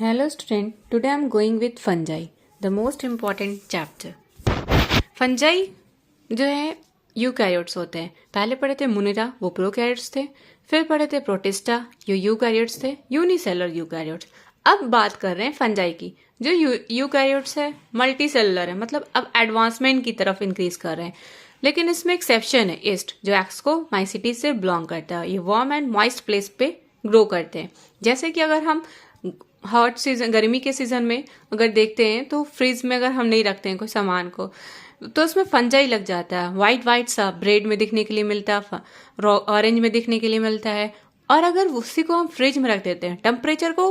Hello student, today I am going with fungi, the most important chapter. Fungi जो है eukaryotes होते हैं. पहले पढ़े थे मुनिरा, वो प्रोकैरियोट्स थे. फिर पढ़े थे प्रोटिस्टा, जो यूकैरियोट्स थे, यूनिसेलुलर यूकैरियोट्स. अब बात कर रहे हैं फंजाई की. जो यूकैरियोट्स है मल्टी सेलुलर है, मतलब अब एडवांसमेंट की तरफ इंक्रीज कर रहे हैं. लेकिन इसमें एक्सेप्शन है ईस्ट, जो एक्सकोमाइसीटीज से बिलोंग करता है. ये वार्म एंड मॉइस्ट प्लेस पे ग्रो करते हैं. जैसे कि अगर हम हॉट सीजन, गर्मी के सीजन में अगर देखते हैं तो फ्रिज में अगर हम नहीं रखते हैं कोई सामान को, तो उसमें फंजाई लग जाता है. वाइट वाइट सा ब्रेड में दिखने के लिए मिलता है, ऑरेंज में दिखने के लिए मिलता है. और अगर उसी को हम फ्रिज में रख देते हैं, टेम्परेचर को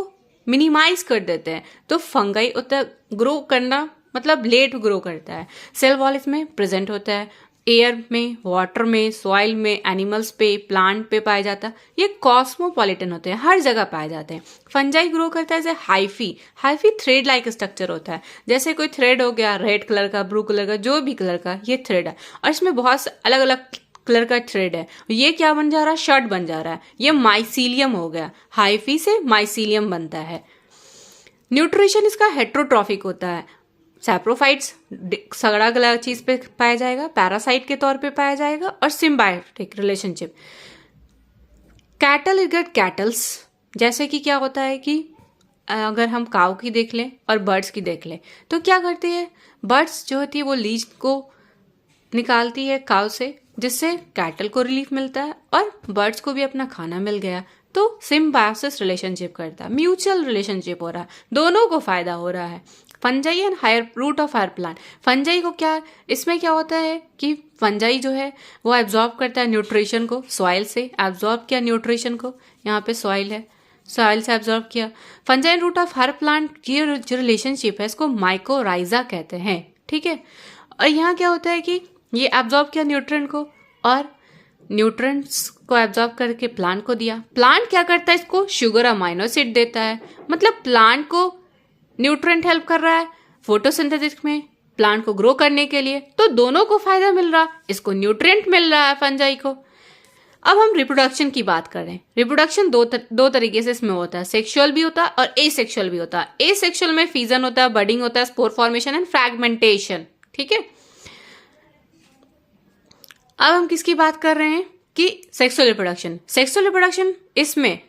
मिनिमाइज कर देते हैं, तो फंगाई उतना ग्रो करना मतलब लेट ग्रो करता है. सेल वॉल इसमें प्रेजेंट होता है. एयर में, वाटर में, सॉइल में, एनिमल्स पे, प्लांट पे पाया जाता है. ये कॉस्मोपॉलिटन होते हैं, हर जगह पाए जाते हैं. फंजाई ग्रो करता है जैसे हाइफी थ्रेड लाइक स्ट्रक्चर होता है. जैसे कोई थ्रेड हो गया, रेड कलर का, ब्लू कलर का, जो भी कलर का, ये थ्रेड है. और इसमें बहुत अलग अलग कलर का थ्रेड है. ये क्या बन जा रहा है? शर्ट बन जा रहा है. ये माइसीलियम हो गया. हाइफी से माइसीलियम बनता है. न्यूट्रिशन इसका हेट्रोट्रॉफिक होता है. सैप्रोफाइट्स सगड़ा गला चीज पे पाया जाएगा, पैरासाइट के तौर पे पाया जाएगा, और symbiotic relationship. Cattle get cattles, जैसे कि क्या होता है कि अगर हम काऊ की देख लें और बर्ड्स की देख लें, तो क्या करती है? बर्ड्स जो होती है वो लीज को निकालती है काऊ से, जिससे कैटल को रिलीफ मिलता है और बर्ड्स को भी अपना खाना मिल गया. तो सिम्बायोसिस रिलेशनशिप करता है, म्यूचुअल रिलेशनशिप हो रहा है, दोनों को फायदा हो रहा है. Fungi and higher root of higher plant. Fungi को क्या, इसमें क्या होता है कि फंजाई जो है वो एब्जॉर्ब करता है न्यूट्रिशन को सॉइल से. एब्जॉर्ब किया न्यूट्रिशन को, यहाँ पे सॉइल है, सॉइल से एब्जॉर्ब किया. Fungi and root of higher plant की जो रिलेशनशिप है इसको माइकोराइजा कहते हैं. ठीक है. और यहाँ क्या होता है कि ये एब्जॉर्ब किया न्यूट्रिएंट को और न्यूट्रिएंट्स को एब्जॉर्ब करके प्लांट को दिया. प्लांट क्या करता है? इसको शुगर अमाइनो एसिड देता है. मतलब प्लांट को न्यूट्रिएंट हेल्प कर रहा है फोटोसिंथेसिस में, प्लांट को ग्रो करने के लिए. तो दोनों को फायदा मिल रहा है. इसको न्यूट्रिएंट मिल रहा है फंजाई को. अब हम रिप्रोडक्शन की बात करें. रिप्रोडक्शन दो तरीके से इसमें होता है. सेक्सुअल भी होता है और एसेक्सुअल भी होता है. एसेक्सुअल में फीजन होता है, बडिंग होता है, स्पोर फॉर्मेशन एंड फ्रैगमेंटेशन. ठीक है. अब हम किसकी बात कर रहे हैं कि सेक्सुअल रिप्रोडक्शन. सेक्सुअल रिप्रोडक्शन इसमें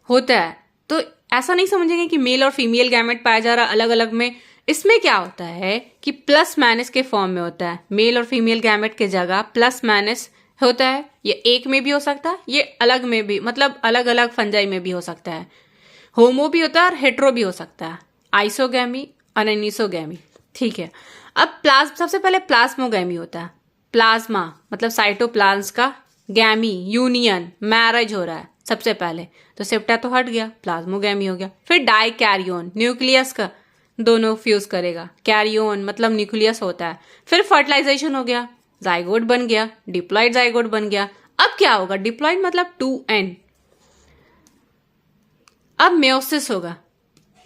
होता है, तो ऐसा नहीं समझेंगे कि मेल और फीमेल गैमेट पाया जा रहा अलग अलग में. इसमें क्या होता है कि प्लस माइनस के फॉर्म में होता है. मेल और फीमेल गैमेट के जगह प्लस माइनस होता है. ये एक में भी हो सकता है, ये अलग में भी, मतलब अलग अलग फंजाई में भी हो सकता है. होमो भी होता है और हेट्रो भी हो सकता है. आइसोगैमी और एनिसोगैमी. ठीक है. अब सबसे पहले प्लाज्मोगैमी होता है. प्लाज्मा मतलब साइटोप्लाज्म का, गैमी यूनियन, मैरिज हो रहा है सबसे पहले, तो सेप्टा तो हट गया, प्लाज्मोगैमी हो गया. फिर डाई कैरियोन, न्यूक्लियस का दोनों फ्यूज करेगा. कैरियोन मतलब न्यूक्लियस होता है. फिर फर्टिलाइजेशन हो गया, जाइगोट बन गया, डिप्लॉइड जाइगोट बन गया. अब क्या होगा? डिप्लॉइड मतलब 2n. अब मेयोसिस होगा.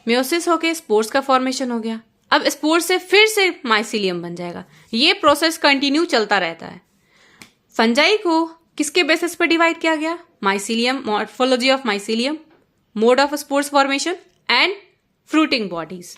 मेयोसिस होके स्पोर्स का फॉर्मेशन हो गया. अब स्पोर्स से फिर से माइसीलियम बन जाएगा. ये प्रोसेस कंटिन्यू चलता रहता है. फंजाई को किसके बेसिस पे डिवाइड किया गया? Mycelium, morphology of mycelium, mode of spores formation and fruiting bodies.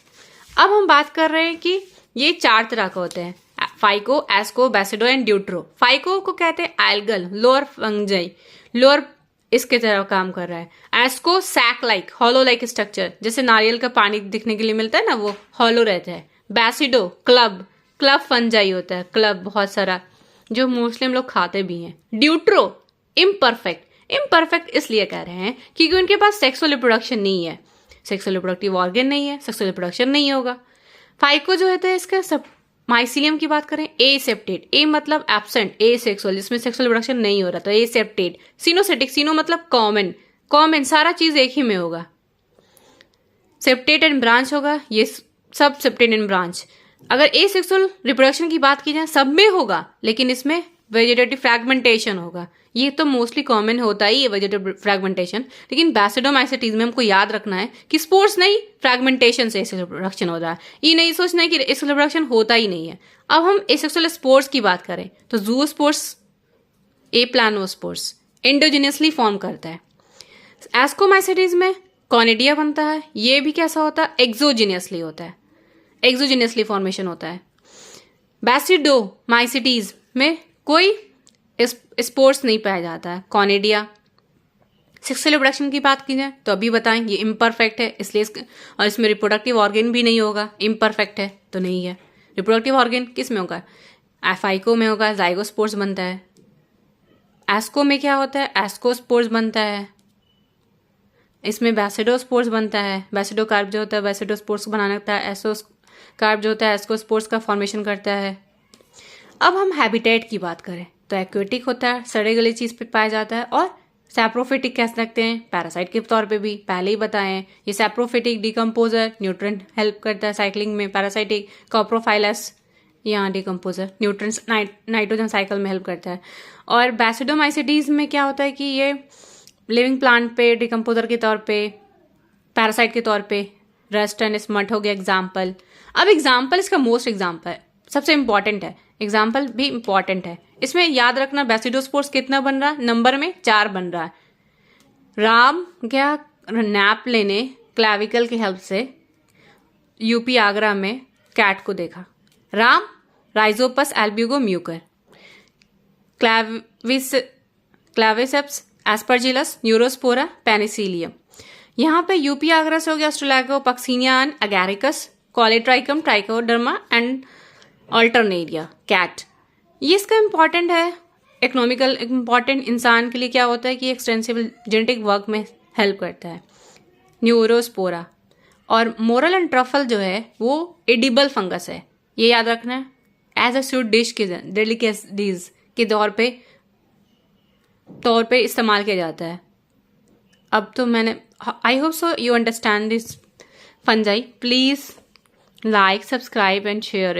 अब हम बात कर रहे हैं कि ये 4 तरह के होते हैं. Phyco, asco, basidio and deutero. Phyco को कहते हैं एल्गल, लोअर फंजाई, लोअर इसके तरह काम कर रहा है. Asco sac like, hollow like structure, जैसे नारियल का पानी दिखने के लिए मिलता है ना, वो हॉलो रहता है. बेसिडो क्लब फंजाई होता है, क्लब बहुत सारा, जो मोस्टली हम लोग खाते भी हैं. ड्यूट्रो इम्परफेक्ट इसलिए कह रहे हैं क्योंकि उनके पास सेक्सुअल रिप्रोडक्शन नहीं है, सेक्सुअल रिप्रोडक्टिव ऑर्गन नहीं है, सेक्सुअल रिप्रोडक्शन नहीं होगा. फाइको जो है इसका सब माइसीलियम की बात करें, एसेप्टेट, ए मतलब एब्सेंट, ए सेक्सुअल, जिसमें सेक्सुअल रिप्रोडक्शन नहीं हो रहा, तो एसेप्टेट. सिनोसेटिक, सिनो मतलब कॉमन, सारा चीज एक ही में होगा. सेप्टेट एंड ब्रांच होगा, ये सब सेप्टेट एंड ब्रांच. अगर ए सेक्सुअल रिप्रोडक्शन की बात की जाए सब में होगा, लेकिन इसमें वेजिटेटिव फ्रैगमेंटेशन होगा. ये तो मोस्टली कॉमन होता ही है वेजिटेटिव फ्रैगमेंटेशन. लेकिन बैसिडोमाइसिटीज में हमको याद रखना है कि स्पोर्स नहीं, फ्रैगमेंटेशन से एसेक्सुअल रिप्रोडक्शन होता है. ये नहीं सोचना है कि एसेक्सुअल रिप्रोडक्शन होता ही नहीं है. अब हम एसेक्सुअल स्पोर्स की बात करें तो जूओस्पोर्स, ए प्लानोस्पोर्स एंडोजिनियसली फॉर्म करता है. एस्कोमाइसिटीज में कॉनिडिया बनता है। ये भी कैसा होता है? एक्सोजिनियसली होता है, एक्सोजिनियसली फॉर्मेशन होता है। बैसिडोमाइसिटीज में कोई स्पोर्स नहीं पाया जाता है। कॉनिडिया। सेक्सुअल रिप्रोडक्शन की बात की जाए तो अभी बताएं ये इम्परफेक्ट है, इसलिए और इसमें रिप्रोडक्टिव ऑर्गन भी नहीं होगा, इम्परफेक्ट है तो नहीं है। रिप्रोडक्टिव ऑर्गन किस में होगा? फाइको में होगा, जाइगोस्पोर्स बनता है। एस्को में क्या होता है? एस्कोस्पोर्स बनता है। इसमें बैसिडोस्पोर्स बनता है। बैसिडोकार्प जो होता है बैसिडोस्पोर्स बनाना होता है। एसोकार्प जो होता है एस्कोस्पोर्स का फॉर्मेशन करता है। अब हम हैबिटेट की बात करें तो एक्वेटिक होता है, सड़े गले चीज पे पाया जाता है, और सैप्रोफिटिक कह सकते हैं, पैरासाइट के तौर पे भी पहले ही बताए हैं। ये सैप्रोफिटिक डिकम्पोजर, न्यूट्रिएंट हेल्प करता है साइक्लिंग में। पैरासाइटिक कॉप्रोफाइलस यहाँ डिकम्पोजर, न्यूट्रिएंट्स नाइट्रोजन साइकिल में हेल्प करता है। और बैसिडोमाइसिटीज में क्या होता है कि ये लिविंग प्लांट पे डिकम्पोजर के तौर पे, पैरासाइट के तौर पे, रस्ट एंड स्मट हो गया एग्जाम्पल। अब एग्जाम्पल इसका मोस्ट एग्जाम्पल सबसे इंपॉर्टेंट है, एग्जाम्पल भी इंपॉर्टेंट है। इसमें याद रखना बैसिडोस्पोर्स कितना बन रहा है? नंबर में 4 बन रहा है। राम गया नैप लेने क्लैविकल की हेल्प से यूपी आगरा में कैट को देखा। Ram Rhizopus Albugo Mucor, Claviceps Aspergillus, Neurospora, Penicillium. यहाँ पे यूपी आगरा से हो गया ऑस्ट्रेलागोपक्सिनिया and Agaricus, Colletotrichum, Trichoderma and Alternaria cat. ये इसका इंपॉर्टेंट है, इकोनॉमिकल इंपॉर्टेंट इंसान के लिए क्या होता है कि एक्सटेंसिव जेनेटिक वर्क में हेल्प करता है। न्यूरोस्पोरा और मोरल एंड ट्रफल जो है वो एडिबल फंगस है, ये याद रखना है। एज अ स्वीट डिश के डेलिकेसीज के तौर पे इस्तेमाल किया जाता है। अब तो मैंने I hope so you understand this fungi. Please like, subscribe and share it.